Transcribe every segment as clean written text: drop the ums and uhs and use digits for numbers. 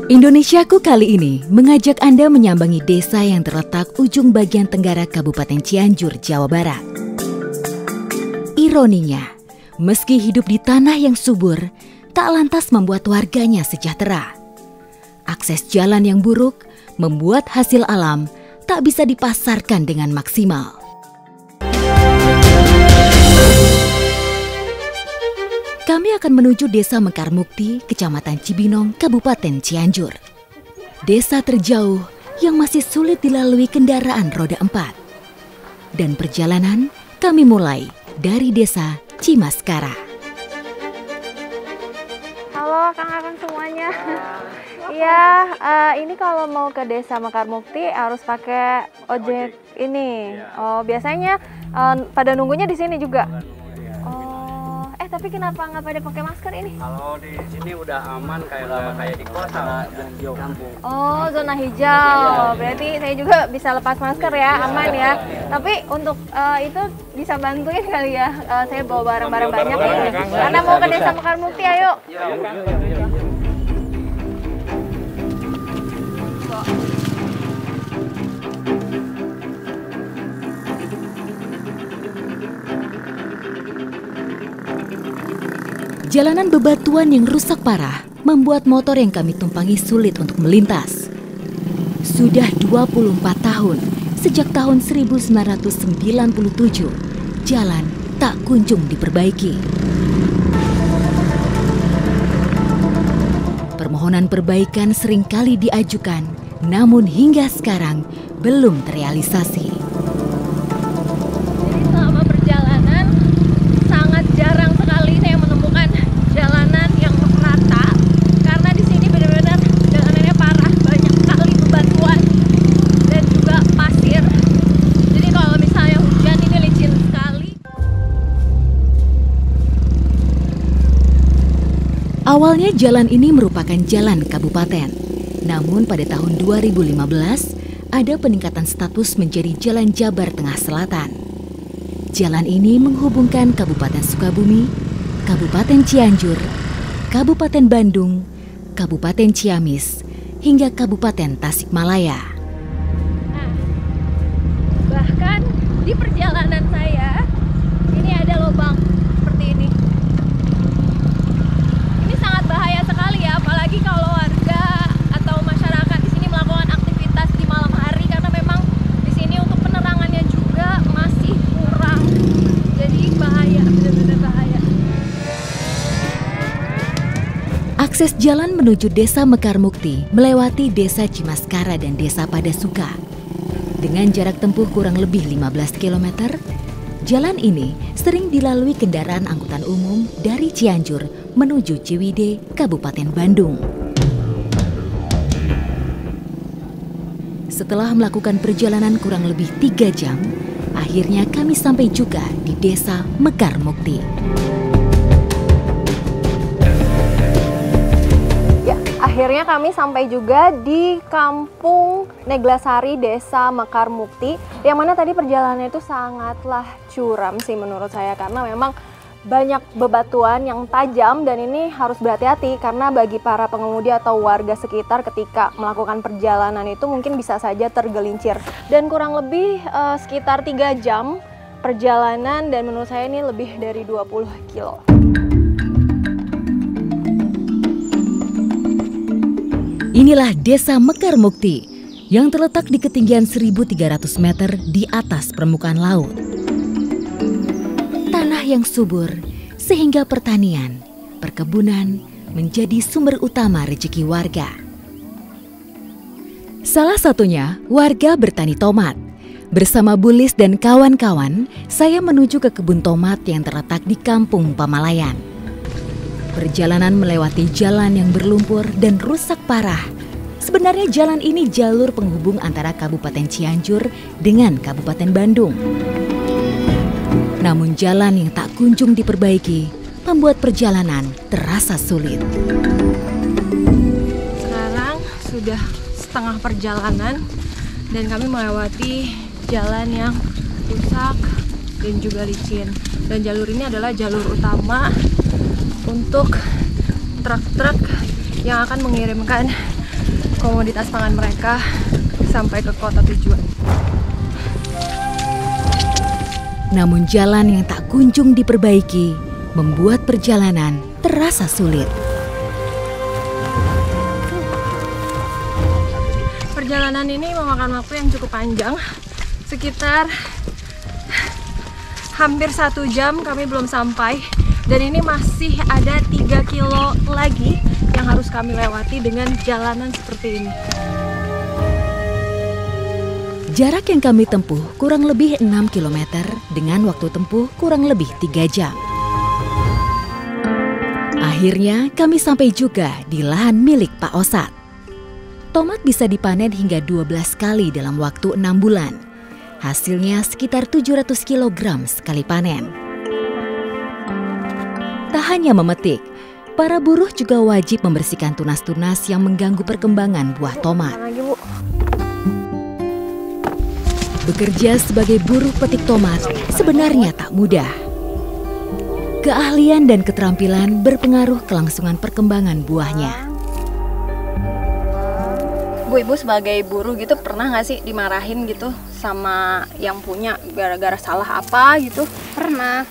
Indonesiaku kali ini mengajak Anda menyambangi desa yang terletak ujung bagian tenggara Kabupaten Cianjur, Jawa Barat. Ironinya, meski hidup di tanah yang subur, tak lantas membuat warganya sejahtera. Akses jalan yang buruk membuat hasil alam tak bisa dipasarkan dengan maksimal. Kami akan menuju Desa Mekar Mukti, Kecamatan Cibinong, Kabupaten Cianjur. Desa terjauh yang masih sulit dilalui kendaraan roda 4. Dan perjalanan kami mulai dari Desa Cimaskara. Halo Kang semuanya. Iya, ini kalau mau ke Desa Mekar Mukti harus pakai ojek ini. Oh, biasanya pada nunggunya di sini juga. Tapi kenapa nggak pada pakai masker ini? Kalau di sini udah aman kayak di kota, zona hijau kampung. Oh, zona hijau. Berarti saya juga bisa lepas masker ya, aman ya. Tapi untuk itu bisa bantuin kali ya. Saya bawa barang-barang banyak ini. Karena mau ke Desa Mekar Mukti, ayo. Jalanan bebatuan yang rusak parah membuat motor yang kami tumpangi sulit untuk melintas. Sudah 24 tahun, sejak tahun 1997, jalan tak kunjung diperbaiki. Permohonan perbaikan seringkali diajukan, namun hingga sekarang belum terrealisasi. Jadi selama perjalanan sangat jarang sekali saya menemukan jalanan yang rata, karena di sini benar-benar jalanannya parah, banyak sekali bebatuan dan juga pasir. Jadi kalau misalnya hujan ini licin sekali. Awalnya jalan ini merupakan jalan kabupaten, namun pada tahun 2015 ada peningkatan status menjadi Jalan Jabar Tengah Selatan. Jalan ini menghubungkan Kabupaten Sukabumi, Kabupaten Cianjur, Kabupaten Bandung, Kabupaten Ciamis, hingga Kabupaten Tasikmalaya. Nah, bahkan di perjalanan saya, ini ada lubang seperti ini. Ini sangat bahaya sekali ya, apalagi kalau warga atau masyarakat di sini melakukan aktivitas di malam hari, karena memang di sini untuk penerangannya juga masih kurang. Jadi bahaya, benar-benar bahaya. Akses jalan menuju Desa Mekar Mukti melewati Desa Cimaskara dan Desa Padasuka. Dengan jarak tempuh kurang lebih 15 km, jalan ini sering dilalui kendaraan angkutan umum dari Cianjur menuju Ciwidey, Kabupaten Bandung. Setelah melakukan perjalanan kurang lebih 3 jam, akhirnya kami sampai juga di Desa Mekar Mukti. Akhirnya kami sampai juga di Kampung Neglasari, Desa Mekar Mukti, yang mana tadi perjalanannya itu sangatlah curam sih menurut saya, karena memang banyak bebatuan yang tajam dan ini harus berhati-hati karena bagi para pengemudi atau warga sekitar ketika melakukan perjalanan itu mungkin bisa saja tergelincir. Dan kurang lebih sekitar 3 jam perjalanan dan menurut saya ini lebih dari 20 kilo. Inilah Desa Mekar Mukti yang terletak di ketinggian 1.300 meter di atas permukaan laut. Tanah yang subur sehingga pertanian, perkebunan menjadi sumber utama rezeki warga. Salah satunya warga bertani tomat. Bersama Bulis dan kawan-kawan, saya menuju ke kebun tomat yang terletak di Kampung Pamalayan. Perjalanan melewati jalan yang berlumpur dan rusak parah. Sebenarnya jalan ini jalur penghubung antara Kabupaten Cianjur dengan Kabupaten Bandung. Namun jalan yang tak kunjung diperbaiki membuat perjalanan terasa sulit. Sekarang sudah setengah perjalanan dan kami melewati jalan yang rusak dan juga licin. Dan jalur ini adalah jalur utama untuk truk-truk yang akan mengirimkan komoditas pangan mereka sampai ke kota tujuan. Namun jalan yang tak kunjung diperbaiki membuat perjalanan terasa sulit. Perjalanan ini memakan waktu yang cukup panjang, sekitar hampir 1 jam kami belum sampai. Dan ini masih ada 3 kilo lagi yang harus kami lewati dengan jalanan seperti ini. Jarak yang kami tempuh kurang lebih 6 km dengan waktu tempuh kurang lebih 3 jam. Akhirnya kami sampai juga di lahan milik Pak Osat. Tomat bisa dipanen hingga 12 kali dalam waktu 6 bulan. Hasilnya sekitar 700 kg sekali panen. Tak hanya memetik, para buruh juga wajib membersihkan tunas-tunas yang mengganggu perkembangan buah tomat. Lagi, Bu. Bekerja sebagai buruh petik tomat sebenarnya tak mudah. Keahlian dan keterampilan berpengaruh kelangsungan perkembangan buahnya. Bu, Ibu sebagai buruh gitu pernah nggak sih dimarahin gitu sama yang punya gara-gara salah apa gitu? Pernah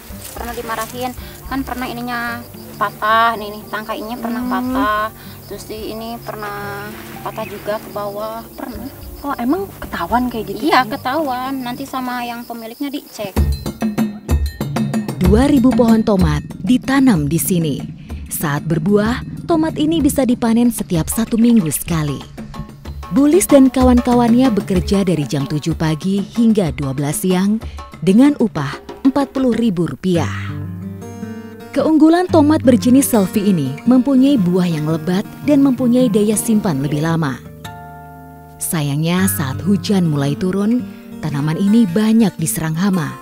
dimarahin. Kan pernah ininya patah, nih tangkainya pernah patah. Terus ini pernah patah juga ke bawah, pernah. Oh, emang ketahuan kayak gitu? Iya, ketahuan. Nanti sama yang pemiliknya dicek. 2.000 pohon tomat ditanam di sini. Saat berbuah, tomat ini bisa dipanen setiap 1 minggu sekali. Bulis dan kawan-kawannya bekerja dari jam 7 pagi hingga 12 siang dengan upah Rp40.000. Keunggulan tomat berjenis selfie ini mempunyai buah yang lebat dan mempunyai daya simpan lebih lama. Sayangnya saat hujan mulai turun, tanaman ini banyak diserang hama.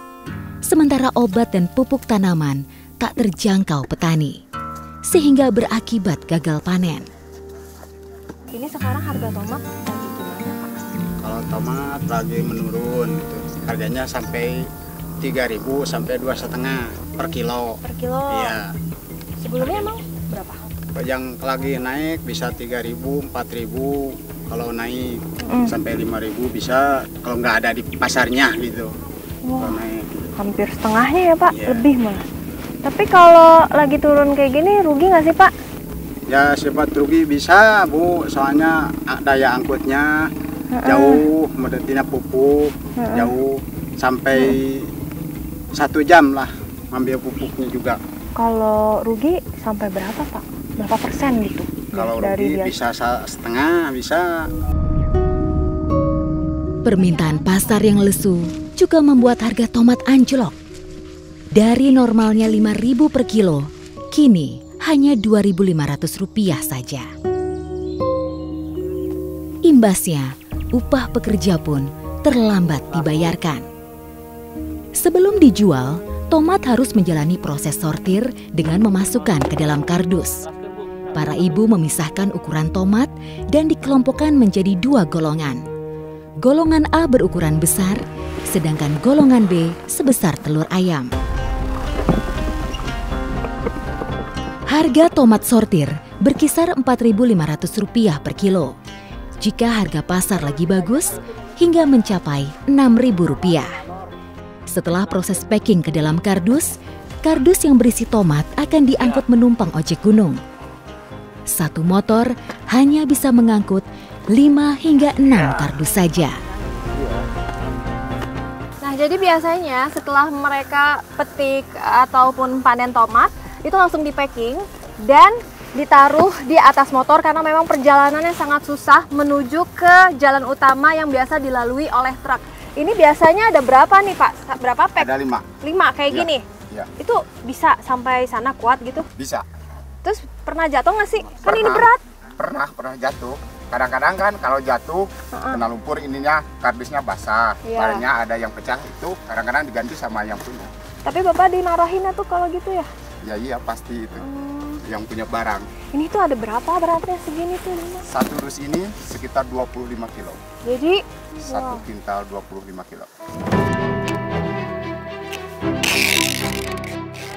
Sementara obat dan pupuk tanaman tak terjangkau petani, sehingga berakibat gagal panen. Ini sekarang harga tomat lagi gimana, Pak? Kalau tomat lagi menurun, gitu. Harganya sampai 3.000 sampai 2,5 per kilo. Per kilo? Iya. Sebelumnya emang berapa? Yang lagi naik bisa 3.000, 4.000 kalau naik sampai 5.000 bisa kalau nggak ada di pasarnya gitu. Wah, kalau naik. hampir setengahnya ya, Pak? Iya. Lebih malah. Tapi kalau lagi turun kayak gini rugi nggak sih, Pak? Ya sempat rugi bisa, Bu, soalnya daya angkutnya jauh, mendetinya pupuk jauh sampai 1 jam lah ngambil pupuknya juga. Kalau rugi sampai berapa, Pak? Berapa persen gitu? Kalau dari rugi bisa setengah, bisa. Permintaan pasar yang lesu juga membuat harga tomat anjlok. Dari normalnya Rp5.000 per kilo, kini hanya Rp2.500 saja. Imbasnya, upah pekerja pun terlambat dibayarkan. Sebelum dijual, tomat harus menjalani proses sortir dengan memasukkan ke dalam kardus. Para ibu memisahkan ukuran tomat dan dikelompokkan menjadi 2 golongan. Golongan A berukuran besar, sedangkan golongan B sebesar telur ayam. Harga tomat sortir berkisar Rp4.500 per kilo. Jika harga pasar lagi bagus, hingga mencapai Rp6.000. Setelah proses packing ke dalam kardus, kardus yang berisi tomat akan diangkut menumpang ojek gunung. Satu motor hanya bisa mengangkut 5 hingga 6 kardus saja. Nah, jadi biasanya setelah mereka petik ataupun panen tomat, itu langsung di-packing dan ditaruh di atas motor karena memang perjalanannya sangat susah menuju ke jalan utama yang biasa dilalui oleh truk. Ini biasanya ada berapa nih, Pak? Berapa pack? Ada 5. 5 kayak Ya, gini? ya. Itu bisa sampai sana kuat gitu? Bisa. Terus pernah jatuh nggak sih? Kan ini Pernah. berat. Pernah jatuh. Kadang-kadang kan kalau jatuh kena lumpur ininya kardusnya basah, Iya. barangnya ada yang pecah itu kadang-kadang diganti sama yang punya. Tapi Bapak dimarahin tuh kalau gitu ya? Ya iya pasti itu yang punya barang. Ini tuh ada berapa beratnya segini tuh? 5? Satu dus ini sekitar 25 kilo. Jadi Satu kintal 25 kilo.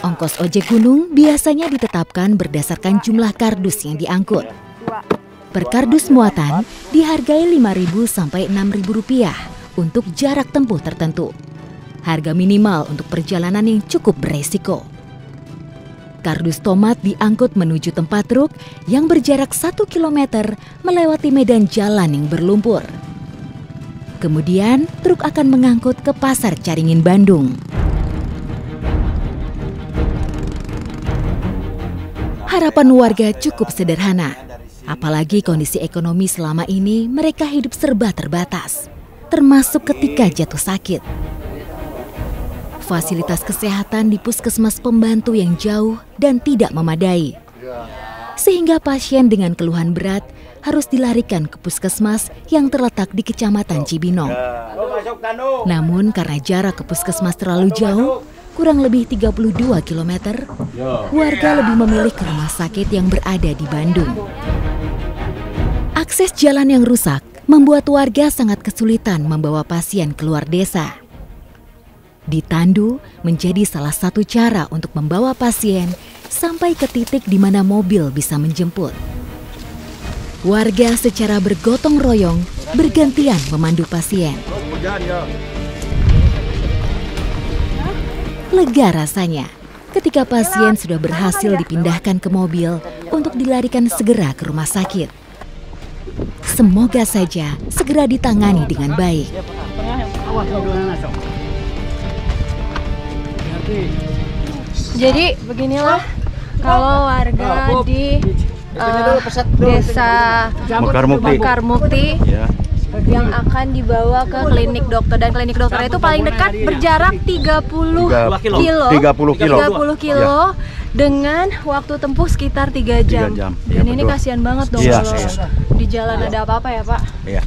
Ongkos ojek gunung biasanya ditetapkan berdasarkan jumlah kardus yang diangkut. 2. Per kardus muatan dihargai Rp5.000 sampai Rp6.000 untuk jarak tempuh tertentu. Harga minimal untuk perjalanan yang cukup beresiko. Kardus tomat diangkut menuju tempat truk yang berjarak 1 km melewati medan jalan yang berlumpur. Kemudian truk akan mengangkut ke Pasar Caringin, Bandung. Harapan warga cukup sederhana. Apalagi kondisi ekonomi selama ini mereka hidup serba terbatas, termasuk ketika jatuh sakit. Fasilitas kesehatan di puskesmas pembantu yang jauh dan tidak memadai. Sehingga pasien dengan keluhan berat harus dilarikan ke puskesmas yang terletak di Kecamatan Cibinong. Namun karena jarak ke puskesmas terlalu jauh, kurang lebih 32 km, warga lebih memilih ke rumah sakit yang berada di Bandung. Akses jalan yang rusak membuat warga sangat kesulitan membawa pasien keluar desa. Ditandu menjadi salah satu cara untuk membawa pasien sampai ke titik di mana mobil bisa menjemput. Warga secara bergotong royong bergantian memandu pasien. Lega rasanya ketika pasien sudah berhasil dipindahkan ke mobil untuk dilarikan segera ke rumah sakit. Semoga saja segera ditangani dengan baik. Jadi beginilah kalau warga di desa Mekar Mukti yang akan dibawa ke klinik dokter, dan klinik dokter itu paling dekat berjarak 30 kilo dengan waktu tempuh sekitar 3 jam. Dan ini kasihan banget dong kalau di jalan ada apa-apa ya Pak. Iya.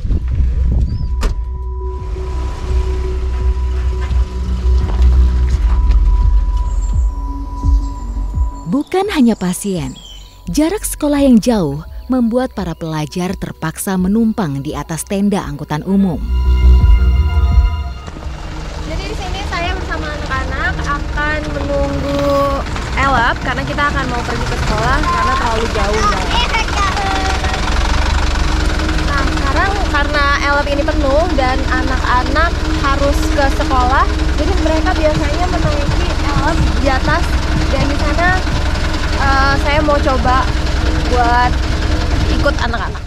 Bukan hanya pasien, jarak sekolah yang jauh membuat para pelajar terpaksa menumpang di atas tenda angkutan umum. Jadi di sini saya bersama anak-anak akan menunggu elap karena kita akan mau pergi ke sekolah karena terlalu jauh. Nah, sekarang karena elap ini penuh dan anak-anak harus ke sekolah, jadi mereka biasanya menaiki elap di atas, dan di sana saya mau coba buat ikut anak-anak.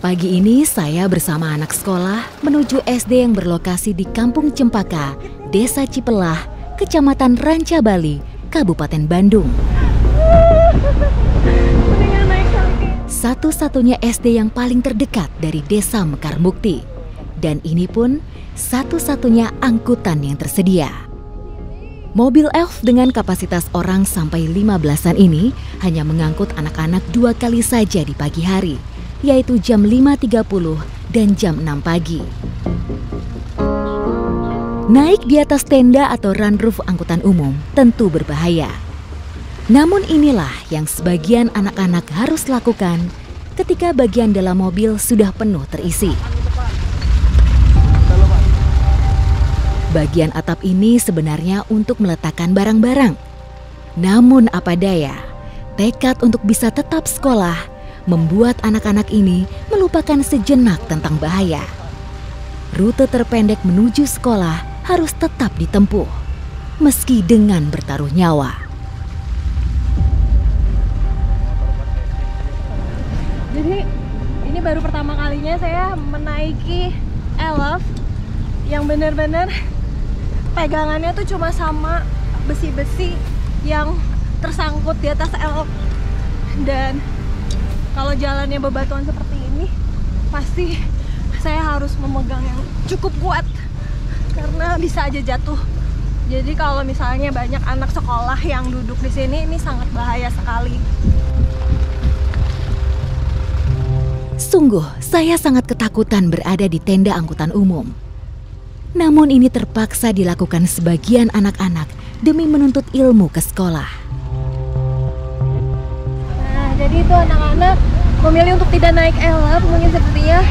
Pagi ini saya bersama anak sekolah menuju SD yang berlokasi di Kampung Cempaka, Desa Cipelah, Kecamatan Ranca Bali, Kabupaten Bandung. Satu-satunya SD yang paling terdekat dari Desa Mekar Mukti. Dan ini pun satu-satunya angkutan yang tersedia. Mobil elf dengan kapasitas orang sampai 15-an ini hanya mengangkut anak-anak 2 kali saja di pagi hari, yaitu jam 5.30 dan jam 6 pagi. Naik di atas tenda atau runroof angkutan umum tentu berbahaya. Namun inilah yang sebagian anak-anak harus lakukan ketika bagian dalam mobil sudah penuh terisi. Bagian atap ini sebenarnya untuk meletakkan barang-barang. Namun apa daya, tekad untuk bisa tetap sekolah membuat anak-anak ini melupakan sejenak tentang bahaya. Rute terpendek menuju sekolah harus tetap ditempuh, meski dengan bertaruh nyawa. Jadi ini baru pertama kalinya saya menaiki elf yang benar-benar pegangannya tuh cuma sama besi-besi yang tersangkut di atas elf. Dan kalau jalannya bebatuan seperti ini, pasti saya harus memegang yang cukup kuat karena bisa aja jatuh. Jadi kalau misalnya banyak anak sekolah yang duduk di sini, ini sangat bahaya sekali. Sungguh, saya sangat ketakutan berada di tenda angkutan umum. Namun ini terpaksa dilakukan sebagian anak-anak demi menuntut ilmu ke sekolah. Nah, jadi itu anak-anak memilih untuk tidak naik elf mungkin sepertinya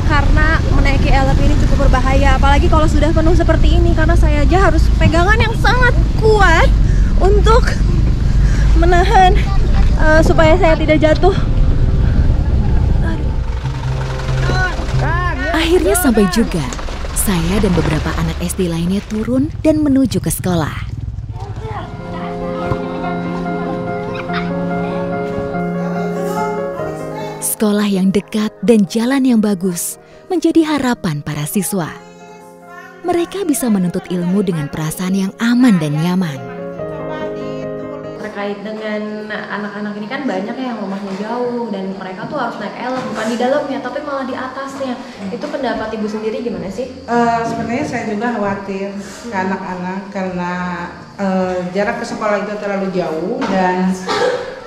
karena menaiki elf ini cukup berbahaya. Apalagi kalau sudah penuh seperti ini, karena saya aja harus pegangan yang sangat kuat untuk menahan supaya saya tidak jatuh. Akhirnya sampai juga. Saya dan beberapa anak SD lainnya turun dan menuju ke sekolah. Sekolah yang dekat dan jalan yang bagus menjadi harapan para siswa. Mereka bisa menuntut ilmu dengan perasaan yang aman dan nyaman. Terkait dengan anak-anak ini kan banyak yang rumahnya jauh dan mereka tuh harus naik elf, bukan di dalamnya tapi malah di atasnya. Itu pendapat Ibu sendiri gimana sih? Sebenarnya saya juga khawatir ke anak-anak karena jarak ke sekolah itu terlalu jauh dan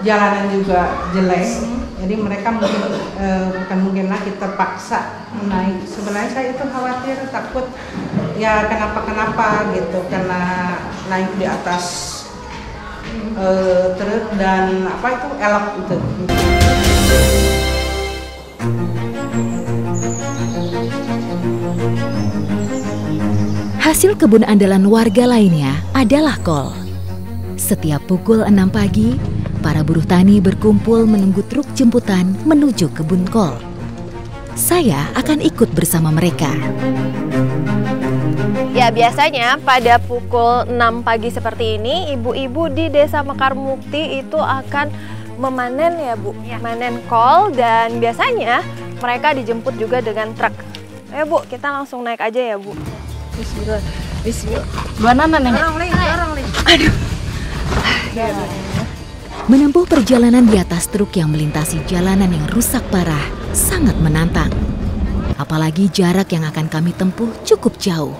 jalanan juga jelek. Jadi mereka mungkin lagi terpaksa naik. Sebenarnya saya itu khawatir, takut ya kenapa gitu karena naik di atas truk dan apa itu elok itu. Hasil kebun andalan warga lainnya adalah kol. Setiap pukul 6 pagi, para buruh tani berkumpul menunggu truk jemputan menuju kebun kol. Saya akan ikut bersama mereka. Ya, biasanya pada pukul 6 pagi seperti ini, ibu-ibu di Desa Mekar Mukti itu akan memanen ya Bu, manen kol, dan biasanya mereka dijemput juga dengan truk. Ayo Bu, kita langsung naik aja ya Bu. Bismillah, bismillah. Banana nih. Aduh. Menempuh perjalanan di atas truk yang melintasi jalanan yang rusak parah sangat menantang. Apalagi jarak yang akan kami tempuh cukup jauh,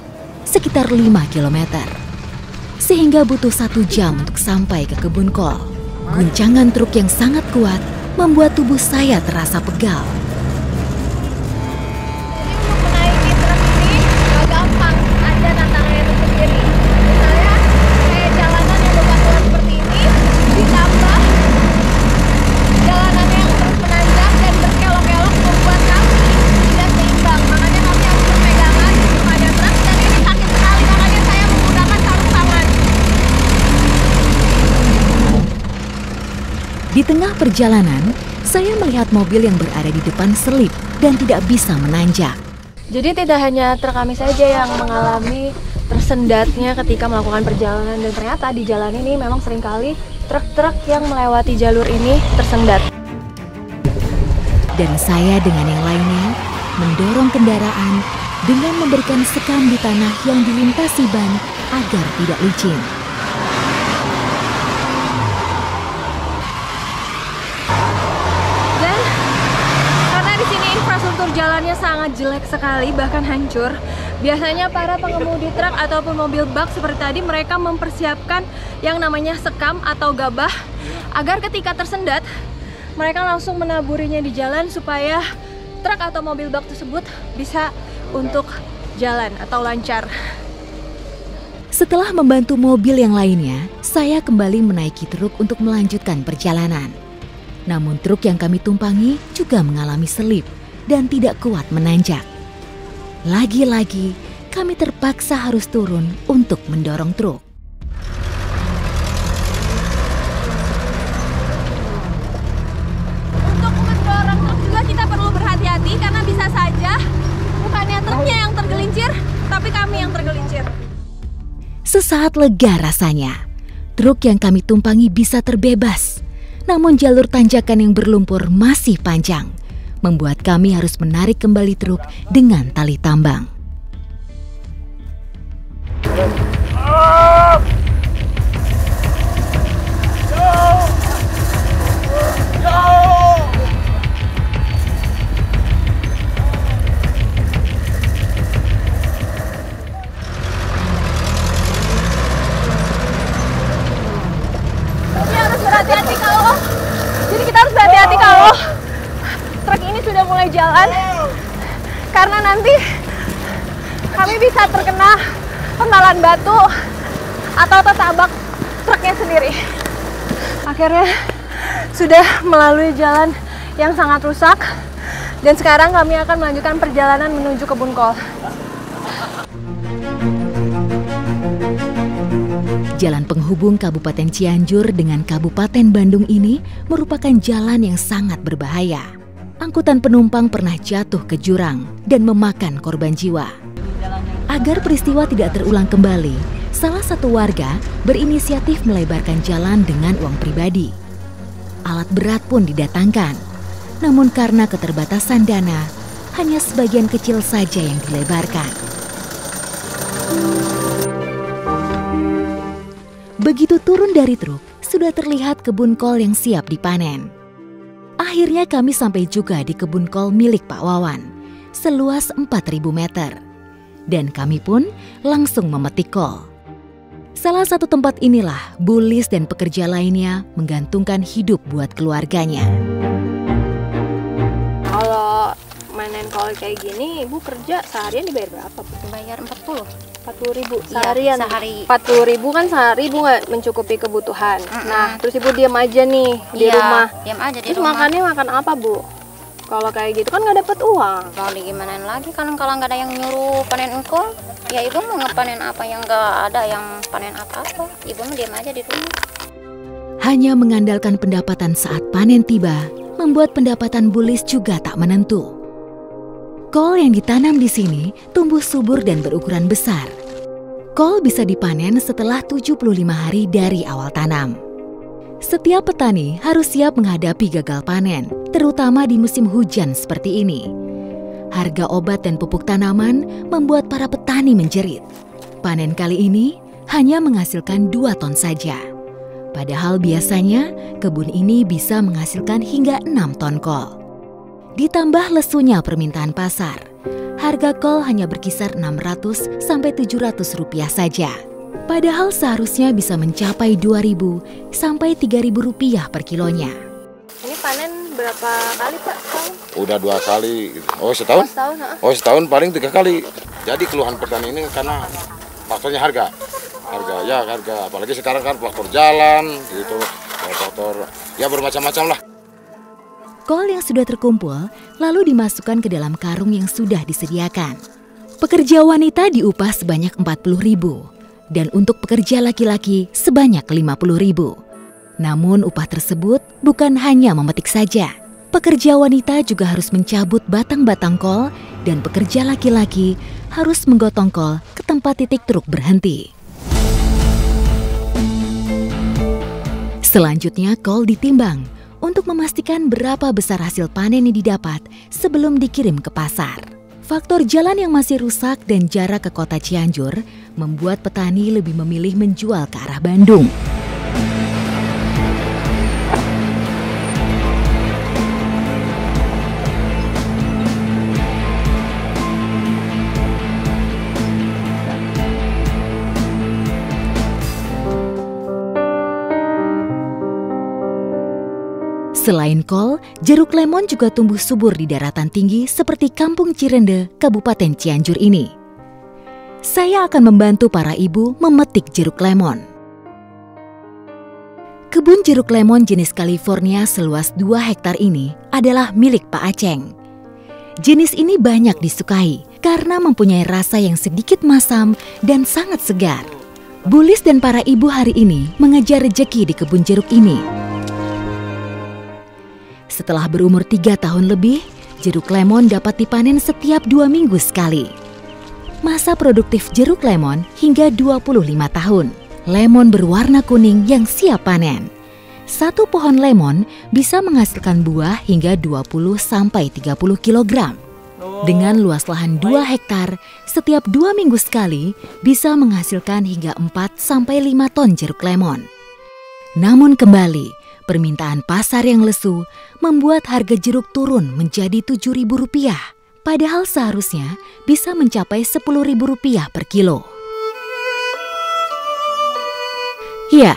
sekitar 5 km. Sehingga butuh 1 jam untuk sampai ke kebun kol. Guncangan truk yang sangat kuat membuat tubuh saya terasa pegal. Menaiki truk ini gak gampang, ada tantangannya tersendiri. Misalnya kayak jalanan yang bebatuan seperti ini, ditambah jalanan yang terus menanjak dan berkelok-kelok membuat kami tidak seimbang. Makanya kami harus berpegangan kepada truk dan ini sakit sekali, makanya saya menggunakan sarung tangan. Di tengah perjalanan, saya melihat mobil yang berada di depan selip dan tidak bisa menanjak. Jadi tidak hanya truk kami saja yang mengalami tersendatnya ketika melakukan perjalanan, dan ternyata di jalan ini memang seringkali truk-truk yang melewati jalur ini tersendat. Dan saya dengan yang lainnya mendorong kendaraan dengan memberikan sekam di tanah yang dilintasi ban agar tidak licin. Dan karena di sini infrastruktur jalannya sangat jelek sekali, bahkan hancur, biasanya para pengemudi truk ataupun mobil bak seperti tadi mereka mempersiapkan yang namanya sekam atau gabah agar ketika tersendat mereka langsung menaburinya di jalan supaya truk atau mobil bak tersebut bisa untuk jalan atau lancar. Setelah membantu mobil yang lainnya, saya kembali menaiki truk untuk melanjutkan perjalanan. Namun truk yang kami tumpangi juga mengalami selip dan tidak kuat menanjak. Lagi-lagi kami terpaksa harus turun untuk mendorong truk. Untuk mendorong truk juga kita perlu berhati-hati karena bisa saja bukannya truknya yang tergelincir, tapi kami yang tergelincir. Sesaat lega rasanya. Truk yang kami tumpangi bisa terbebas. Namun jalur tanjakan yang berlumpur masih panjang, membuat kami harus menarik kembali truk dengan tali tambang. Berhati-hati kalau kita harus berhati-hati kalau truk ini sudah mulai jalan, karena nanti kami bisa terkena pentalan batu atau tertabrak truknya sendiri. Akhirnya sudah melalui jalan yang sangat rusak dan sekarang kami akan melanjutkan perjalanan menuju kebun kol. Jalan penghubung Kabupaten Cianjur dengan Kabupaten Bandung ini merupakan jalan yang sangat berbahaya. Angkutan penumpang pernah jatuh ke jurang dan memakan korban jiwa. Agar peristiwa tidak terulang kembali, salah satu warga berinisiatif melebarkan jalan dengan uang pribadi. Alat berat pun didatangkan, namun karena keterbatasan dana, hanya sebagian kecil saja yang dilebarkan. Begitu turun dari truk, sudah terlihat kebun kol yang siap dipanen. Akhirnya kami sampai juga di kebun kol milik Pak Wawan, seluas 4.000 meter. Dan kami pun langsung memetik kol. Salah satu tempat inilah Bu Lis dan pekerja lainnya menggantungkan hidup buat keluarganya. Kalau manen kol kayak gini, Ibu kerja seharian dibayar berapa? Bayar 40.000 seharian. Iya, sehari. 40.000 kan sehari Ibu nggak mencukupi kebutuhan. Nah, terus Ibu diam aja nih di rumah. Diam aja di Terus rumah. makannya makan apa, Bu? Kalau kayak gitu kan nggak dapat uang. Mau digimanain lagi kan kalau nggak ada yang nyuruh panen engkol, ya ibu mau ngepanen apa yang nggak ada yang panen apa-apa. Ibu mau diam aja di rumah. Hanya mengandalkan pendapatan saat panen tiba, membuat pendapatan Bu Lis juga tak menentu. Kol yang ditanam di sini tumbuh subur dan berukuran besar. Kol bisa dipanen setelah 75 hari dari awal tanam. Setiap petani harus siap menghadapi gagal panen, terutama di musim hujan seperti ini. Harga obat dan pupuk tanaman membuat para petani menjerit. Panen kali ini hanya menghasilkan 2 ton saja. Padahal biasanya kebun ini bisa menghasilkan hingga 6 ton kol. Ditambah lesunya permintaan pasar, harga kol hanya berkisar 600 sampai 700 rupiah saja. Padahal seharusnya bisa mencapai 2.000 sampai 3.000 rupiah per kilonya. Ini panen berapa kali, Pak? Setahun? Udah 2 kali. Oh setahun? Oh setahun paling 3 kali. Jadi keluhan petani ini karena faktornya harga. Harga. Apalagi sekarang kan faktor jalan, gitu, faktor ya bermacam-macam lah. Kol yang sudah terkumpul lalu dimasukkan ke dalam karung yang sudah disediakan. Pekerja wanita diupah sebanyak 40.000 dan untuk pekerja laki-laki sebanyak 50.000. Namun upah tersebut bukan hanya memetik saja. Pekerja wanita juga harus mencabut batang-batang kol dan pekerja laki-laki harus menggotong kol ke tempat titik truk berhenti. Selanjutnya kol ditimbang untuk memastikan berapa besar hasil panen yang didapat sebelum dikirim ke pasar. Faktor jalan yang masih rusak dan jarak ke kota Cianjur membuat petani lebih memilih menjual ke arah Bandung. Selain kol, jeruk lemon juga tumbuh subur di daratan tinggi seperti Kampung Cirende, Kabupaten Cianjur ini. Saya akan membantu para ibu memetik jeruk lemon. Kebun jeruk lemon jenis California seluas 2 hektar ini adalah milik Pak Aceng. Jenis ini banyak disukai karena mempunyai rasa yang sedikit masam dan sangat segar. Bu Lis dan para ibu hari ini mengejar rejeki di kebun jeruk ini. Setelah berumur 3 tahun lebih, jeruk lemon dapat dipanen setiap 2 minggu sekali. Masa produktif jeruk lemon hingga 25 tahun. Lemon berwarna kuning yang siap panen. Satu pohon lemon bisa menghasilkan buah hingga 20 sampai 30 kg. Dengan luas lahan 2 hektar, setiap 2 minggu sekali bisa menghasilkan hingga 4 sampai 5 ton jeruk lemon. Namun kembali, permintaan pasar yang lesu membuat harga jeruk turun menjadi Rp7.000, padahal seharusnya bisa mencapai Rp10.000 per kilo. Ya,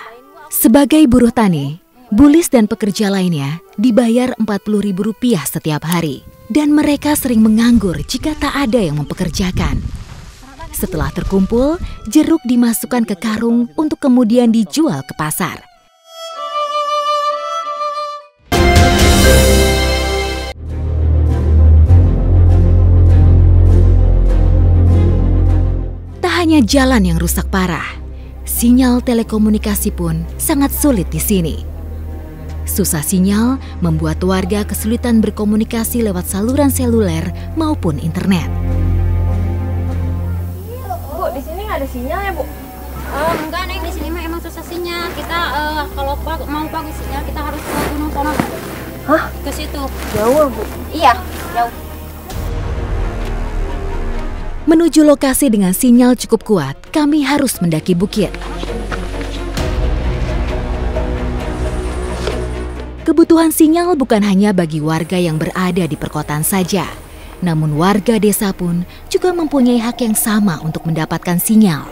sebagai buruh tani, Bu Lis dan pekerja lainnya dibayar Rp40.000 setiap hari, dan mereka sering menganggur jika tak ada yang mempekerjakan. Setelah terkumpul, jeruk dimasukkan ke karung untuk kemudian dijual ke pasar. Hanya jalan yang rusak parah. Sinyal telekomunikasi pun sangat sulit di sini. Susah sinyal membuat warga kesulitan berkomunikasi lewat saluran seluler maupun internet. Bu, di sini nggak ada sinyal ya, Bu? Enggak, Neng, di sini mah emang susah sinyal. Kita kalau mau bagus sinyal kita harus ke Gunung Pono. Hah? Ke situ. Jauh, Bu? Iya, jauh. Menuju lokasi dengan sinyal cukup kuat, kami harus mendaki bukit. Kebutuhan sinyal bukan hanya bagi warga yang berada di perkotaan saja, namun warga desa pun juga mempunyai hak yang sama untuk mendapatkan sinyal.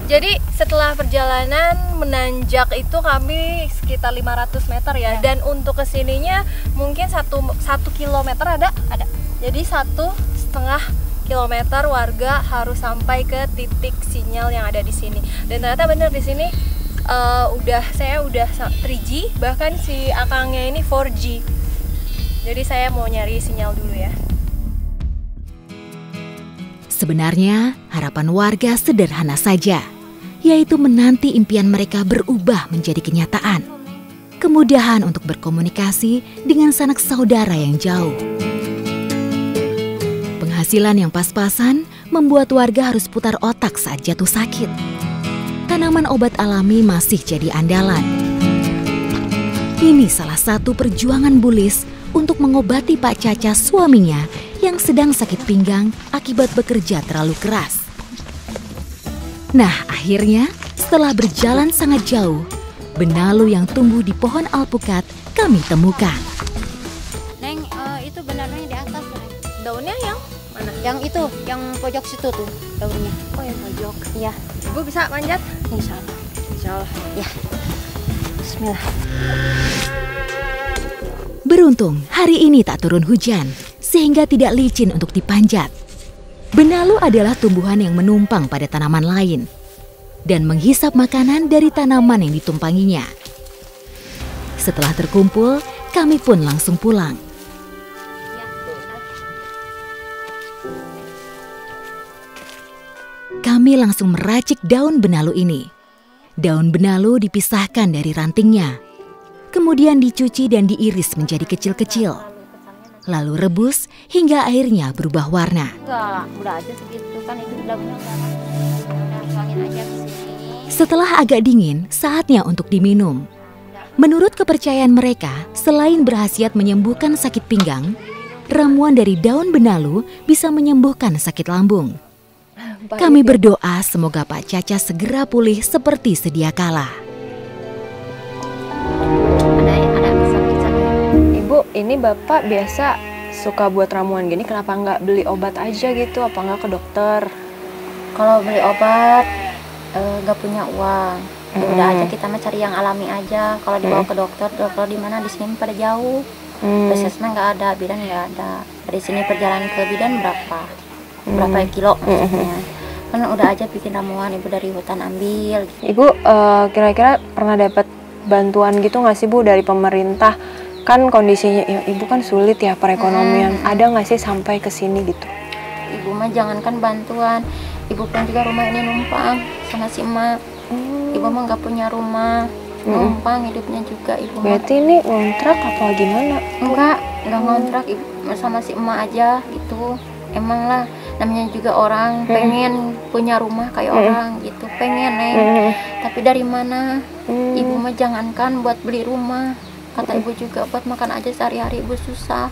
Jadi setelah perjalanan menanjak itu kami sekitar 500 meter ya, dan untuk kesininya mungkin 1 kilometer ada. Jadi 1,5 kilometer warga harus sampai ke titik sinyal yang ada di sini. Dan ternyata benar di sini saya udah 3G, bahkan si akangnya ini 4G. Jadi saya mau nyari sinyal dulu ya. Sebenarnya harapan warga sederhana saja, yaitu menanti impian mereka berubah menjadi kenyataan. Kemudahan untuk berkomunikasi dengan sanak saudara yang jauh. Penghasilan yang pas-pasan membuat warga harus putar otak saat jatuh sakit. Tanaman obat alami masih jadi andalan. Ini salah satu perjuangan Bulis untuk mengobati Pak Caca, suaminya yang sedang sakit pinggang akibat bekerja terlalu keras. Nah, akhirnya setelah berjalan sangat jauh, benalu yang tumbuh di pohon alpukat kami temukan. Neng, itu benarnya di atas, Neng. Daunnya yang mana? Yang itu, yang pojok situ tuh daunnya. Oh, yang pojok. Iya. Ibu bisa manjat? Insya Allah. Insya Allah. Ya. Bismillah. Beruntung hari ini tak turun hujan, sehingga tidak licin untuk dipanjat. Benalu adalah tumbuhan yang menumpang pada tanaman lain dan menghisap makanan dari tanaman yang ditumpanginya. Setelah terkumpul, kami pun langsung pulang. Kami langsung meracik daun benalu ini. Daun benalu dipisahkan dari rantingnya, kemudian dicuci dan diiris menjadi kecil-kecil. Lalu rebus hingga airnya berubah warna. Enggak, udah aja segitu kan, itu daunnya udah tuangin aja ke sini. Setelah agak dingin, saatnya untuk diminum. Menurut kepercayaan mereka, selain berkhasiat menyembuhkan sakit pinggang, ramuan dari daun benalu bisa menyembuhkan sakit lambung. Kami berdoa semoga Pak Caca segera pulih seperti sedia kala. Ada kesan-kesan. Ibu, ini Bapak biasa suka buat ramuan gini, kenapa nggak beli obat aja gitu? Apa nggak ke dokter? Kalau beli obat nggak punya uang, ya udah aja kita mah cari yang alami aja. Kalau dibawa ke dokter di mana, di sini pada jauh. Puskesmas nggak ada, bidan nggak ada. Dari sini perjalanan ke bidan berapa kilo maksudnya. Kan udah aja bikin ramuan, Ibu dari hutan ambil. Ibu kira-kira pernah dapat bantuan gitu nggak sih Bu dari pemerintah? Kan kondisinya Ibu kan sulit ya perekonomian. Ada nggak sih sampai ke sini gitu? Ibu mah jangankan bantuan, Ibu pun juga rumah ini numpang sama si emak. Ibu mah nggak punya rumah, numpang hidupnya juga Ibu. Berarti ini ngontrak apa gimana? Enggak ngontrak, Ibu sama si emak aja gitu. Emang lah, namanya juga orang pengen punya rumah kayak orang gitu, pengen Neng. Tapi dari mana? Ibu mah jangankan buat beli rumah, kata Ibu juga buat makan aja sehari-hari Ibu susah.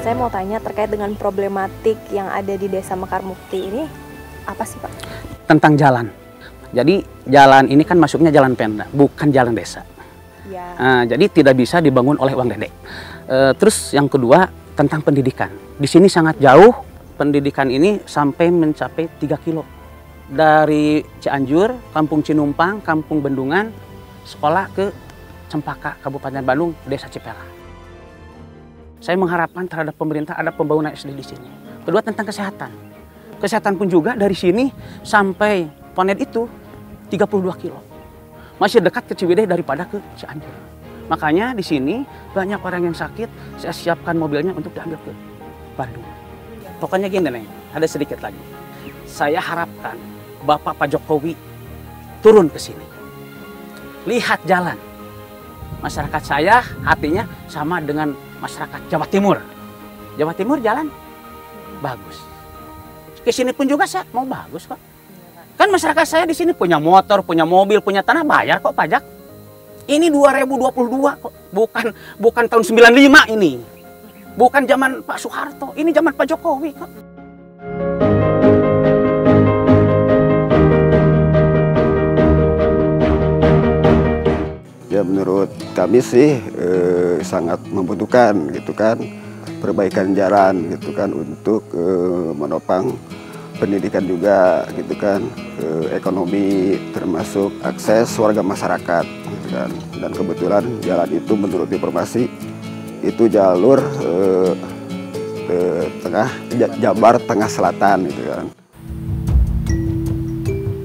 Saya mau tanya terkait dengan problematik yang ada di Desa Mekar Mukti ini, apa sih Pak? Tentang jalan. Jadi jalan ini kan masuknya jalan Pemda, bukan jalan desa. Ya. Jadi tidak bisa dibangun oleh uang dedek. Terus yang kedua tentang pendidikan. Di sini sangat jauh, pendidikan ini sampai mencapai 3 kilo. Dari Cianjur, Kampung Cinumpang, Kampung Bendungan, sekolah ke Cempaka, Kabupaten Bandung, Desa Cipela. Saya mengharapkan terhadap pemerintah ada pembangunan SD di sini. Kedua tentang kesehatan. Kesehatan pun juga dari sini sampai Ponet itu 32 kilo. Masih dekat ke Ciwidey daripada ke Cianjur. Makanya di sini banyak orang yang sakit, saya siapkan mobilnya untuk diambil ke Bandung. Pokoknya gini nih, ada sedikit lagi. Saya harapkan Bapak Pak Jokowi turun ke sini. Lihat jalan. Masyarakat saya hatinya sama dengan masyarakat Jawa Timur. Jawa Timur jalan bagus. Ke sini pun juga saya mau bagus kok. Kan masyarakat saya di sini punya motor, punya mobil, punya tanah, bayar kok pajak. Ini 2022 kok, bukan tahun 95 ini. Bukan zaman Pak Soeharto, ini zaman Pak Jokowi kok. Ya menurut kami sih sangat membutuhkan gitu kan perbaikan jalan gitu kan untuk menopang pendidikan juga gitu kan, ekonomi termasuk akses warga masyarakat gitu kan. Dan kebetulan jalan itu menurut informasi itu jalur tengah Jabar Tengah Selatan gitu kan.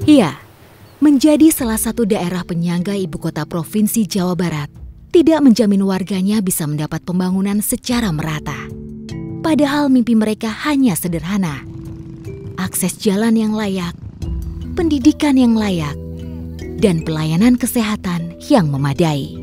Iya, menjadi salah satu daerah penyangga ibu kota provinsi Jawa Barat tidak menjamin warganya bisa mendapat pembangunan secara merata. Padahal mimpi mereka hanya sederhana. Akses jalan yang layak, pendidikan yang layak, dan pelayanan kesehatan yang memadai.